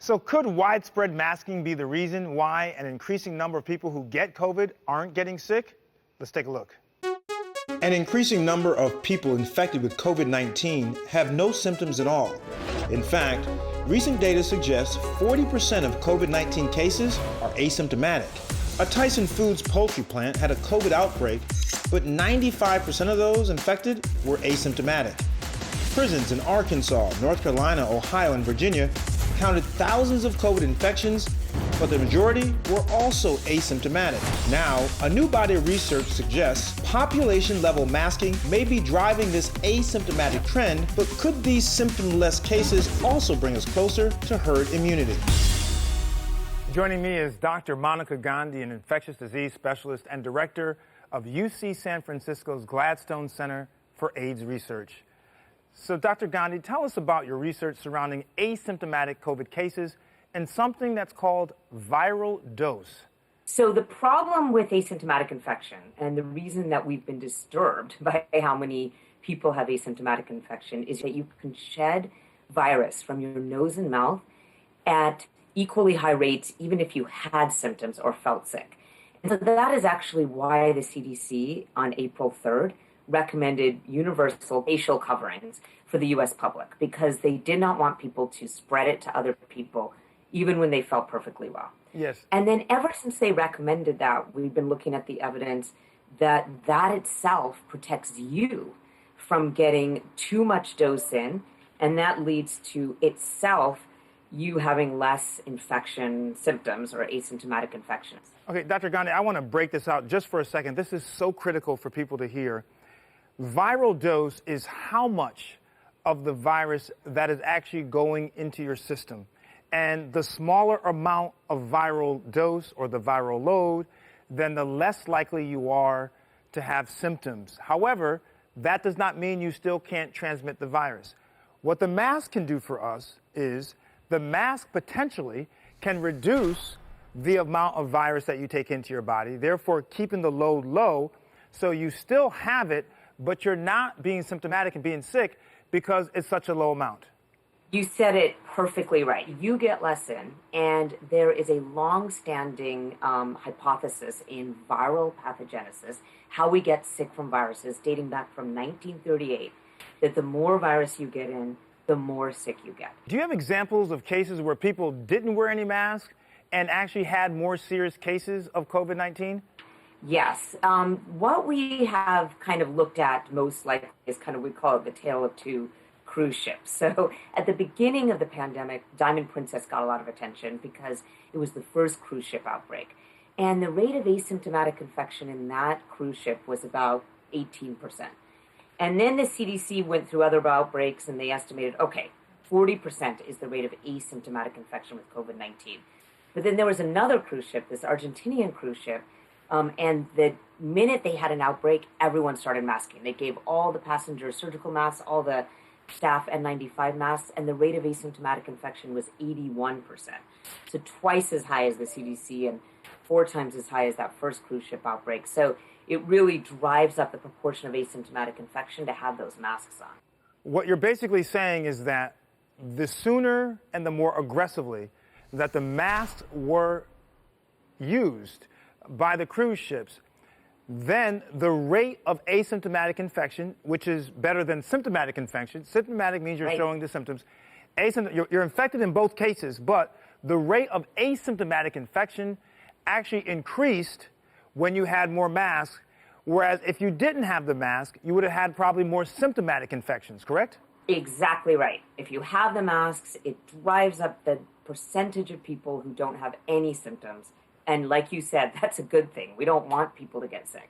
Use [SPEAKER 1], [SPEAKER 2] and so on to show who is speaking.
[SPEAKER 1] So could widespread masking be the reason why an increasing number of people who get COVID aren't getting sick? Let's take a look. An increasing number of people infected with COVID-19 have no symptoms at all. In fact, recent data suggests 40% of COVID-19 cases are asymptomatic. A Tyson Foods poultry plant had a COVID outbreak, but 95% of those infected were asymptomatic. Prisons in Arkansas, North Carolina, Ohio, and Virginia counted thousands of COVID infections, but the majority were also asymptomatic. Now, a new body of research suggests population-level masking may be driving this asymptomatic trend, but could these symptom-less cases also bring us closer to herd immunity? Joining me is Dr. Monica Gandhi, an infectious disease specialist and director of UC San Francisco's Gladstone Center for AIDS Research. So, Dr. Gandhi, tell us about your research surrounding asymptomatic COVID cases and something that's called viral dose.
[SPEAKER 2] So the problem with asymptomatic infection, and the reason that we've been disturbed by how many people have asymptomatic infection, is that you can shed virus from your nose and mouth at equally high rates, even if you had symptoms or felt sick. And so that is actually why the CDC on April 3rd recommended universal facial coverings for the U.S. public, because they did not want people to spread it to other people, even when they felt perfectly well.
[SPEAKER 1] Yes.
[SPEAKER 2] And then ever since they recommended that, we've been looking at the evidence that that itself protects you from getting too much dose in, and that leads to itself you having less infection symptoms or asymptomatic infections.
[SPEAKER 1] Okay, Dr. Gandhi, I want to break this out just for a second. This is so critical for people to hear. Viral dose is how much of the virus that is actually going into your system. And the smaller amount of viral dose or the viral load, then the less likely you are to have symptoms. However, that does not mean you still can't transmit the virus. What the mask can do for us is the mask potentially can reduce the amount of virus that you take into your body, therefore keeping the load low, so you still have it, but you're not being symptomatic and being sick because it's such a low amount.
[SPEAKER 2] You said it perfectly right. You get less in, and there is a long-standing hypothesis in viral pathogenesis, how we get sick from viruses, dating back from 1938, that the more virus you get in, the more sick you get.
[SPEAKER 1] Do you have examples of cases where people didn't wear any mask and actually had more serious cases of COVID-19?
[SPEAKER 2] Yes. What we have kind of looked at most likely is kind of, we call it the tale of two cruise ships. So at the beginning of the pandemic, Diamond Princess got a lot of attention because it was the first cruise ship outbreak. And the rate of asymptomatic infection in that cruise ship was about 18%. And then the CDC went through other outbreaks and they estimated, okay, 40% is the rate of asymptomatic infection with COVID-19. But then there was another cruise ship, this Argentinian cruise ship, and the minute they had an outbreak, everyone started masking. They gave all the passengers surgical masks, all the staff N95 masks, and the rate of asymptomatic infection was 81%. So twice as high as the CDC and 4 times as high as that first cruise ship outbreak. So it really drives up the proportion of asymptomatic infection to have those masks on.
[SPEAKER 1] What you're basically saying is that the sooner and the more aggressively that the masks were used by the cruise ships, then the rate of asymptomatic infection, which is better than symptomatic infection. Symptomatic means you're showing the symptoms. You're infected in both cases, but the rate of asymptomatic infection actually increased when you had more masks, whereas if you didn't have the mask, you would have had probably more symptomatic infections, correct?
[SPEAKER 2] Exactly right. If you have the masks, it drives up the percentage of people who don't have any symptoms. And like you said, that's a good thing. We don't want people to get sick.